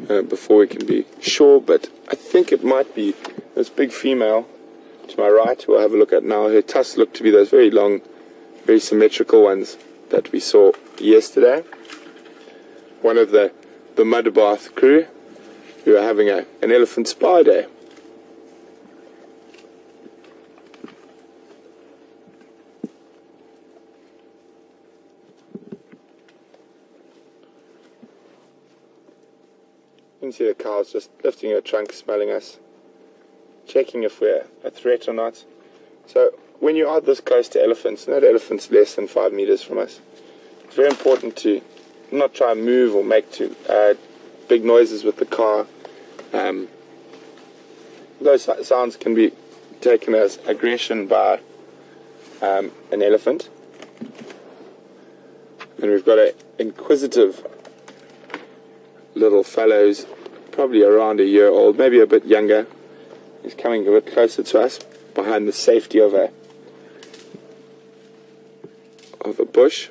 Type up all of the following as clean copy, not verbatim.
before we can be sure, but I think it might be this big female to my right. We'll have a look at now. Her tusks look to be those very long, very symmetrical ones that we saw yesterday. One of the mud bath crew who are having an elephant spy day. You can see the cow's just lifting her trunk, smelling us, checking if we're a threat or not. So when you are this close to elephants, and that elephant's less than 5 meters from us, it's very important to not try and move or make too big noises with the car. Those sounds can be taken as aggression by an elephant. And we've got an inquisitive little fellow's probably around a year old, maybe a bit younger. He's coming a bit closer to us behind the safety of a bush.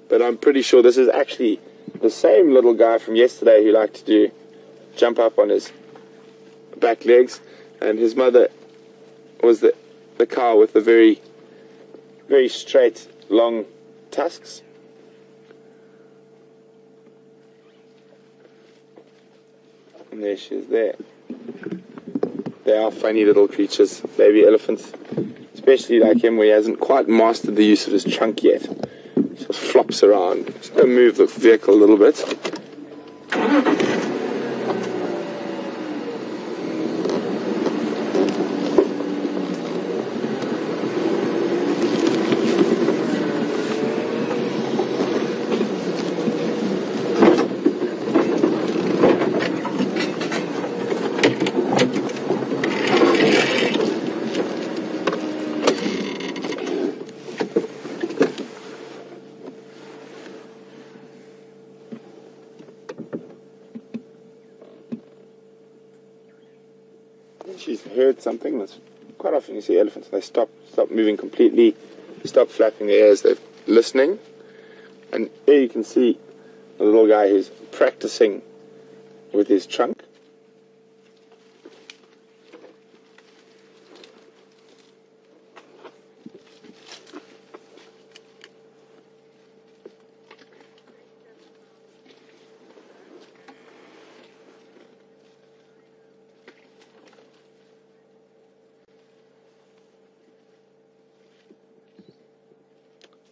But I'm pretty sure this is actually the same little guy from yesterday who liked to jump up on his back legs, and his mother was the cow with the very, very straight, long tusks. And there she is there. They are funny little creatures, baby elephants, especially like him where he hasn't quite mastered the use of his trunk yet. Just flops around. Just going to move the vehicle a little bit. She's heard something. That's quite often you see elephants. They stop moving completely, stop flapping their ears. They're listening, and there you can see a little guy who's practicing with his trunk.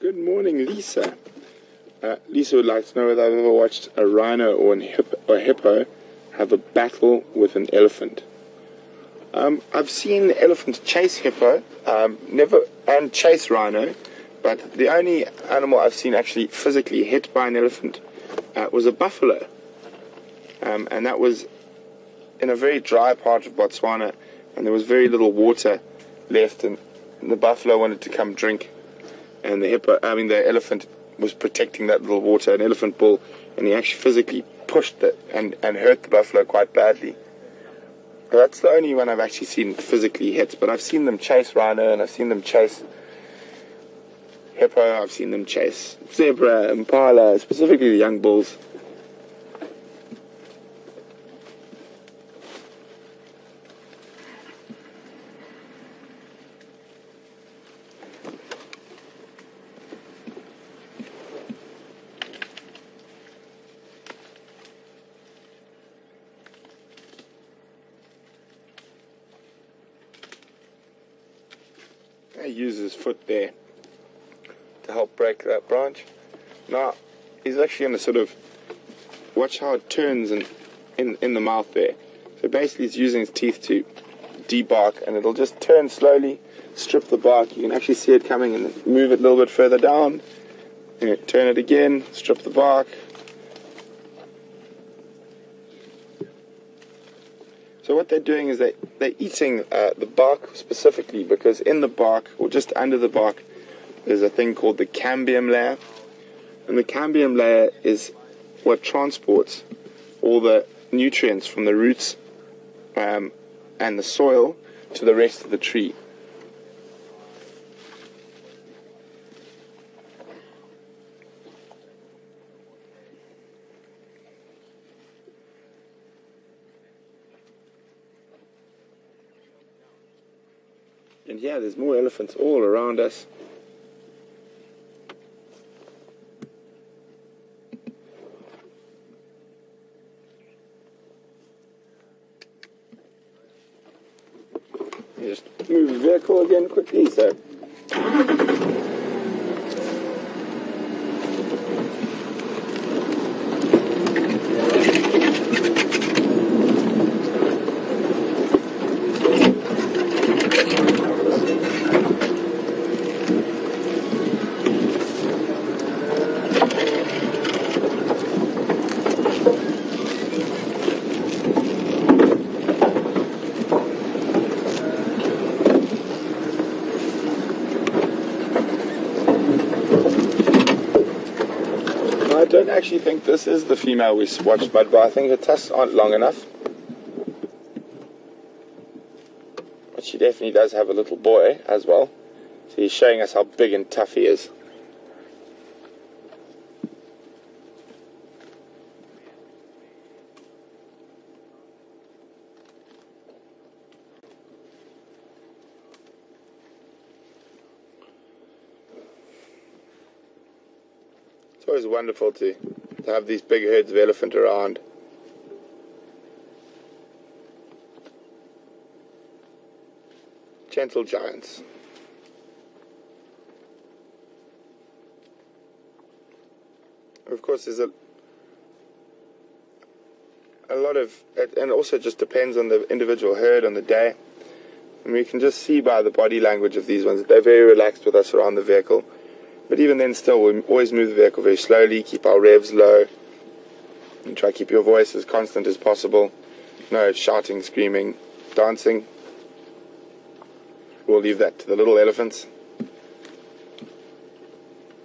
Good morning, Lisa. Lisa would like to know whether I've ever watched a rhino or a hippo have a battle with an elephant. I've seen elephants chase hippo, and chase rhino, but the only animal I've seen actually physically hit by an elephant was a buffalo, and that was in a very dry part of Botswana, and there was very little water left, and the buffalo wanted to come drink. And the elephant was protecting that little water, an elephant bull, and he actually physically pushed it and hurt the buffalo quite badly. That's the only one I've actually seen physically hit, but I've seen them chase rhino, and I've seen them chase hippo, I've seen them chase zebra, impala, specifically the young bulls. He uses his foot there to help break that branch. Now, he's actually going to sort of watch how it turns in the mouth there. So basically he's using his teeth to debark, and it'll just turn slowly, strip the bark. You can actually see it coming, and then move it a little bit further down, and turn it again, strip the bark. So what they're doing is they're eating the bark specifically, because in the bark, or just under the bark, there's a thing called the cambium layer. And the cambium layer is what transports all the nutrients from the roots and the soil to the rest of the tree. And yeah, there's more elephants all around us. Just move the vehicle again quickly, so. I don't actually think this is the female we watched, but I think her tusks aren't long enough. But she definitely does have a little boy as well. So he's showing us how big and tough he is. It's always wonderful to have these big herds of elephant around. Gentle giants. Of course, there's a lot of, and also just depends on the individual herd on the day. And we can just see by the body language of these ones that they're very relaxed with us around the vehicle. But even then still, we always move the vehicle very slowly, keep our revs low, and try to keep your voice as constant as possible. No shouting, screaming, dancing. We'll leave that to the little elephants.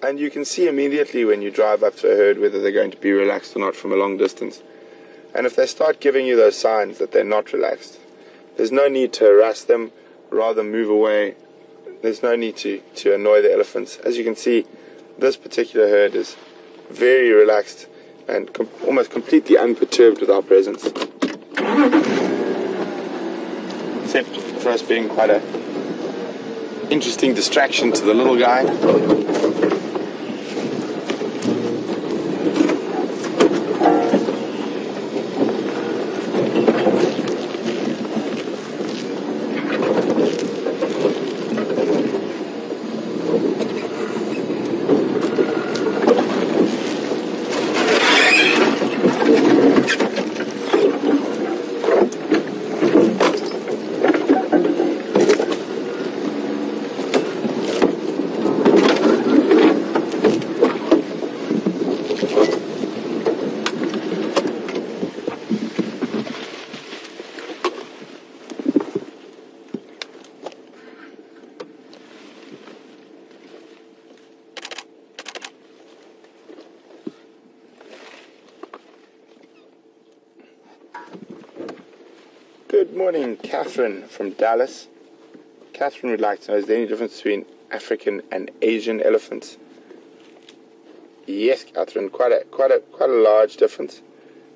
And you can see immediately when you drive up to a herd whether they're going to be relaxed or not from a long distance. And if they start giving you those signs that they're not relaxed, there's no need to harass them, rather move away. There's no need to annoy the elephants. As you can see, this particular herd is very relaxed and almost completely unperturbed with our presence. Except for us being quite an interesting distraction to the little guy. Good morning, Catherine from Dallas. Catherine would like to know, is there any difference between African and Asian elephants? Yes, Catherine, quite a large difference.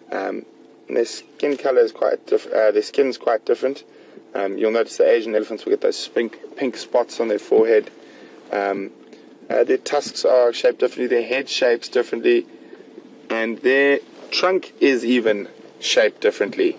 Their skin color is quite their skin's quite different. You'll notice the Asian elephants will get those pink spots on their forehead. Their tusks are shaped differently, their head shapes differently, and their trunk is even shaped differently.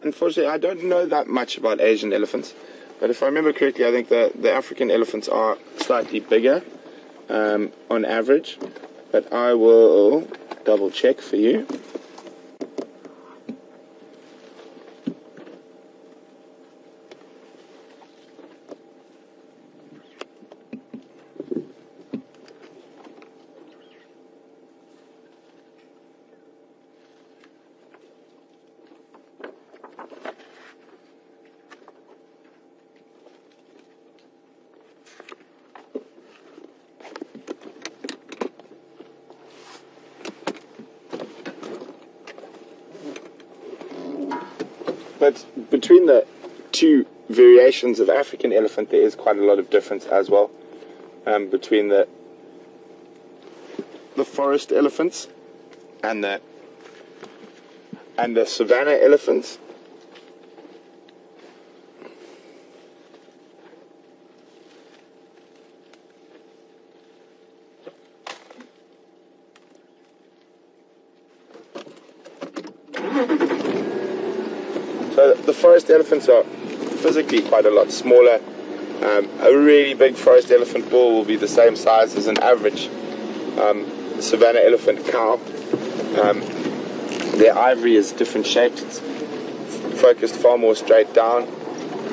Unfortunately, I don't know that much about Asian elephants, but if I remember correctly, I think the African elephants are slightly bigger on average, but I will double check for you. But between the two variations of African elephant, there is quite a lot of difference as well. between the forest elephants and the savanna elephants. So the forest elephants are physically quite a lot smaller. A really big forest elephant bull will be the same size as an average savanna elephant cow. Their ivory is different shaped. It's focused far more straight down,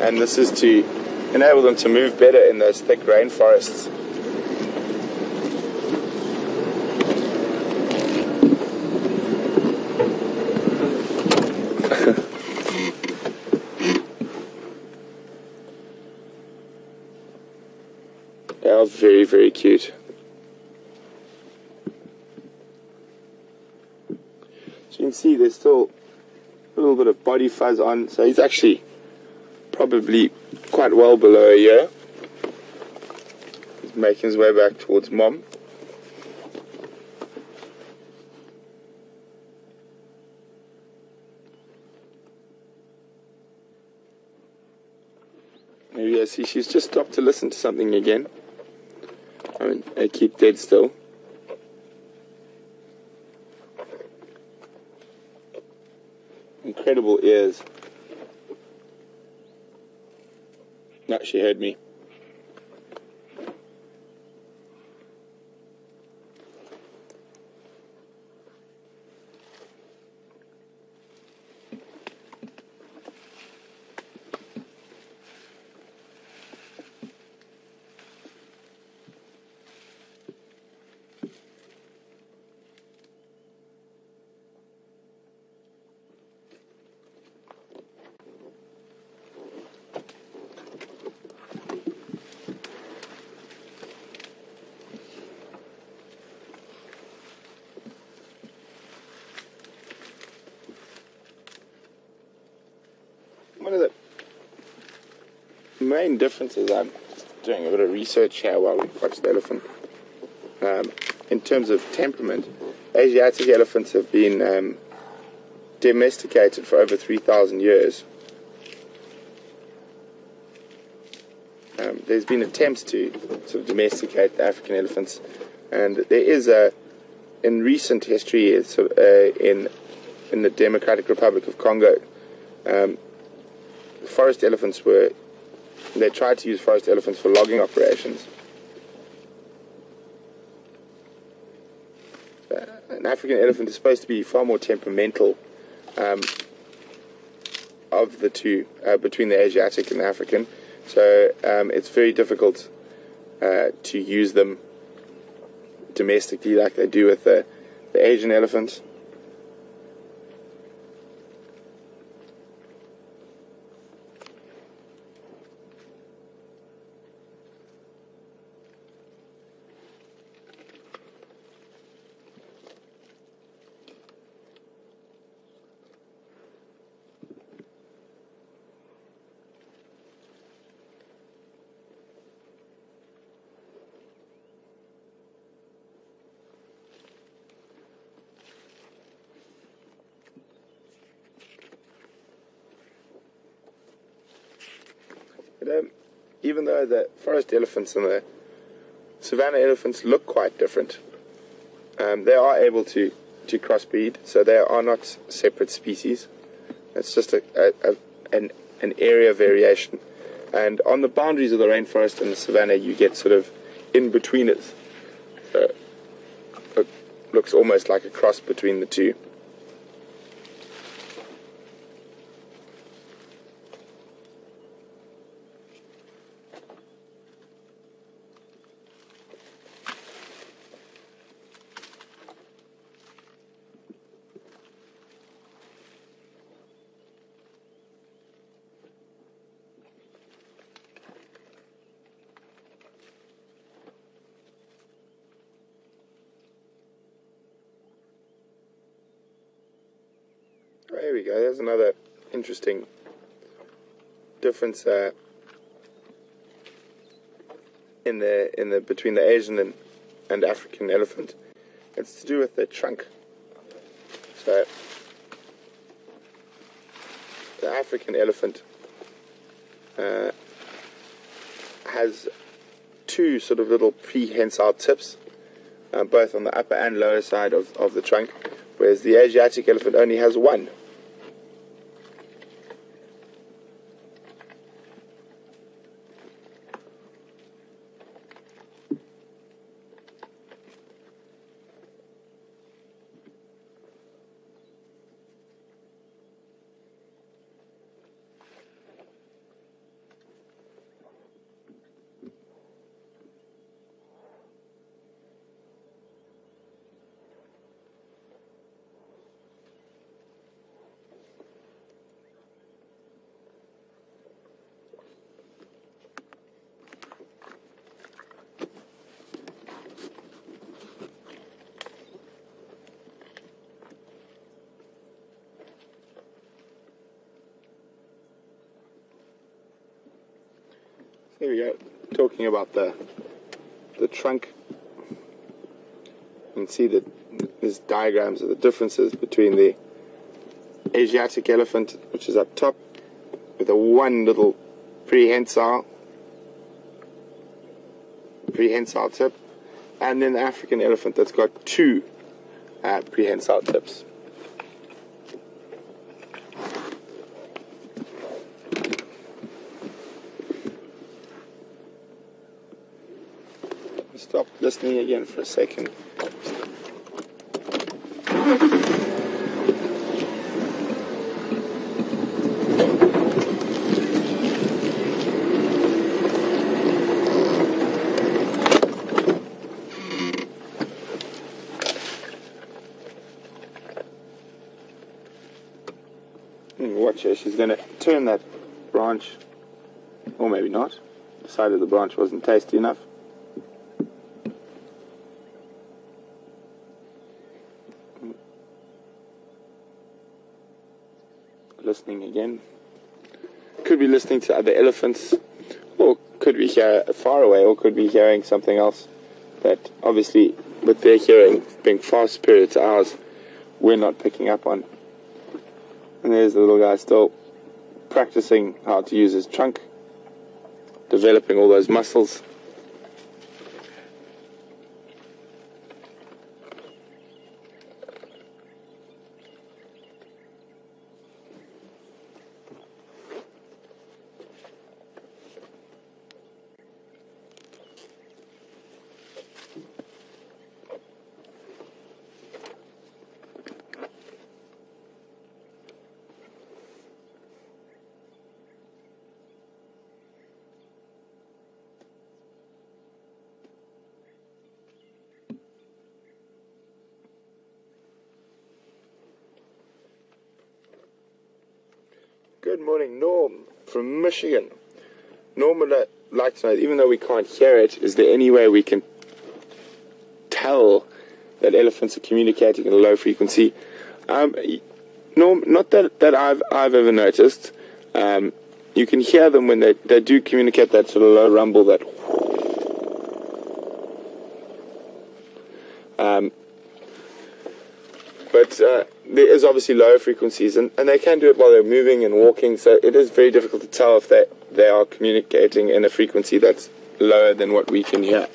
and this is to enable them to move better in those thick rainforests. They are very, very cute. So you can see there's still a little bit of body fuzz on, so he's actually probably quite well below a year. He's making his way back towards mom. There you go, see, she's just stopped to listen to something again. I mean, they keep dead still. Incredible ears. No, she heard me. One of the main differences, I'm just doing a bit of research here while we watch the elephant, in terms of temperament, Asiatic elephants have been domesticated for over 3,000 years. There's been attempts to sort of domesticate the African elephants, and there is in recent history, in the Democratic Republic of Congo, forest elephants they tried to use forest elephants for logging operations. An African elephant is supposed to be far more temperamental of the two, between the Asiatic and the African, so it's very difficult to use them domestically like they do with the Asian elephants. But even though the forest elephants and the savanna elephants look quite different, they are able to crossbreed, so they are not separate species. It's just an area variation. And on the boundaries of the rainforest and the savanna, you get sort of in-betweeners. So it looks almost like a cross between the two. There we go, there's another interesting difference. between the Asian and African elephant. It's to do with their trunk. So the African elephant has two sort of little prehensile tips, both on the upper and lower side of the trunk, whereas the Asiatic elephant only has one. Here we go, talking about the trunk. You can see that there's diagrams of the differences between the Asiatic elephant, which is up top, with a one little prehensile tip, and then the African elephant that's got two prehensile tips. Stop listening again for a second. Watch her, she's going to turn that branch, or maybe not. The side of the branch wasn't tasty enough. Listening again. Could be listening to other elephants, or could be far away, or could be hearing something else that obviously, with their hearing being far superior to ours, we're not picking up on. And there's the little guy still practicing how to use his trunk, developing all those muscles. Good morning, Norm from Michigan. Norm would like to know, even though we can't hear it, is there any way we can tell that elephants are communicating at a low frequency? Norm, not that I've ever noticed. You can hear them when they do communicate, that sort of low rumble, that but there is obviously lower frequencies, and they can do it while they're moving and walking, so it is very difficult to tell if they are communicating in a frequency that's lower than what we can hear.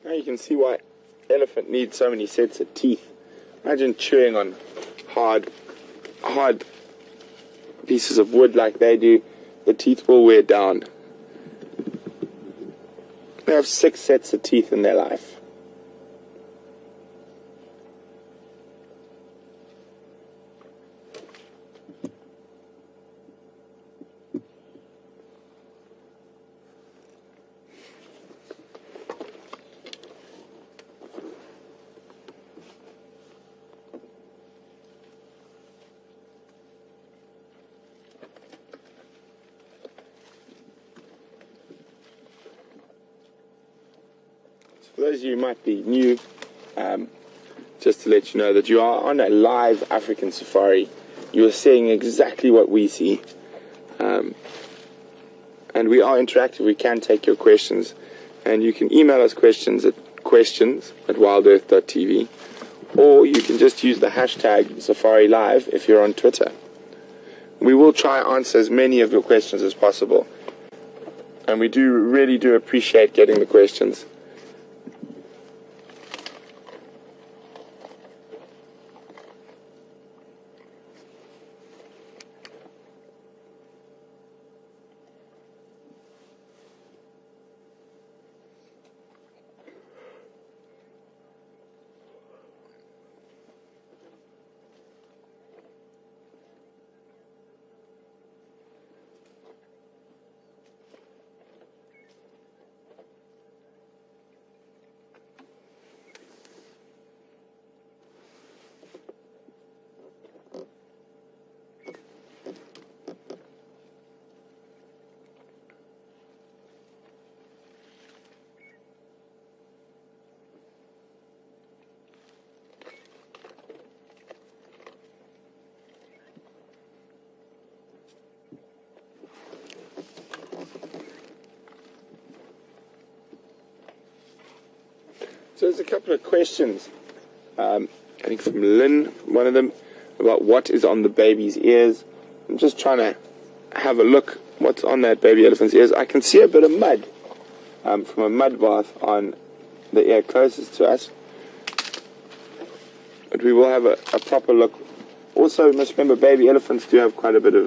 Now you can see why elephant needs so many sets of teeth. Imagine chewing on hard pieces of wood like they do. The teeth will wear down. They have 6 sets of teeth in their life. For those of you who might be new, just to let you know that you are on a live African safari. You are seeing exactly what we see. And we are interactive. We can take your questions. And you can email us questions at wildearth.tv. Or you can just use the hashtag Safari Live if you're on Twitter. We will try and answer as many of your questions as possible. And we really do appreciate getting the questions. So there's a couple of questions, I think from Lynn, one of them, about what is on the baby's ears. I'm just trying to have a look what's on that baby elephant's ears. I can see a bit of mud from a mud bath on the ear closest to us. But we will have a proper look. Also, you must remember baby elephants do have quite a bit of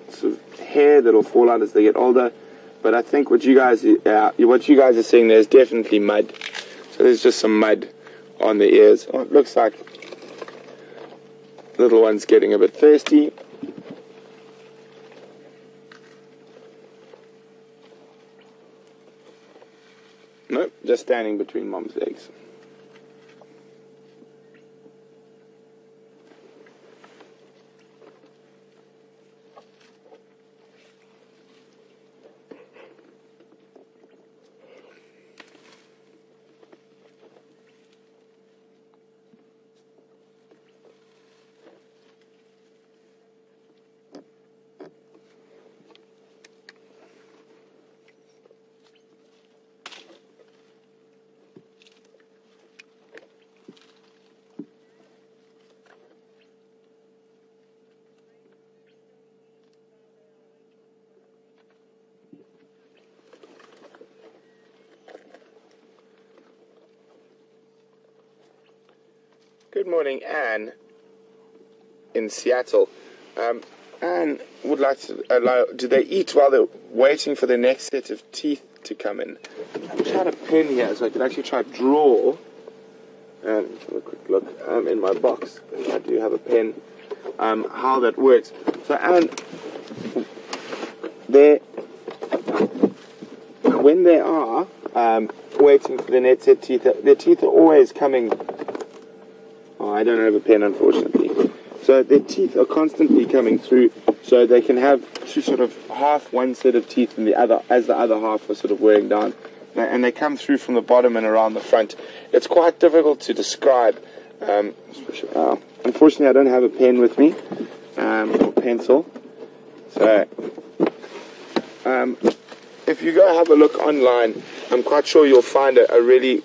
sort of hair that will fall out as they get older. But I think what you guys are seeing there is definitely mud. So there's just some mud on the ears. Oh, it looks like the little one's getting a bit thirsty. Nope, just standing between mom's legs. Good morning, Anne, in Seattle. Anne would like to do they eat while they're waiting for the next set of teeth to come in? I'm trying to pen here so I can actually try to draw. And have a quick look in my box. I do have a pen. How that works. So, Anne, when they are waiting for the next set of teeth, their teeth are always coming. Oh, I don't have a pen, unfortunately. So their teeth are constantly coming through, so they can have to sort of half one set of teeth and the other, as the other half are sort of wearing down. And they come through from the bottom and around the front. It's quite difficult to describe. Unfortunately, I don't have a pen with me, or pencil. So, if you go have a look online, I'm quite sure you'll find a really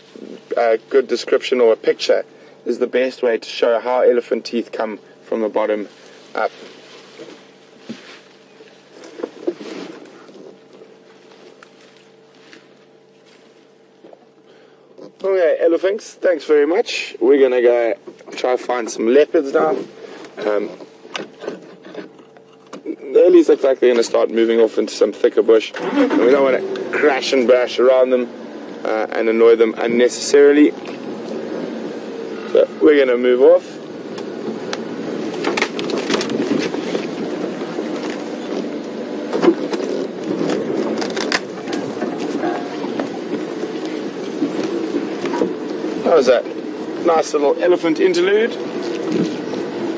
good description or a picture is the best way to show how elephant teeth come from the bottom up. Okay, elephants, thanks very much. We're going to go try to find some leopards now. The ellies look like they're going to start moving off into some thicker bush. And we don't want to crash and bash around them and annoy them unnecessarily. So we're going to move off. That was a nice little elephant interlude.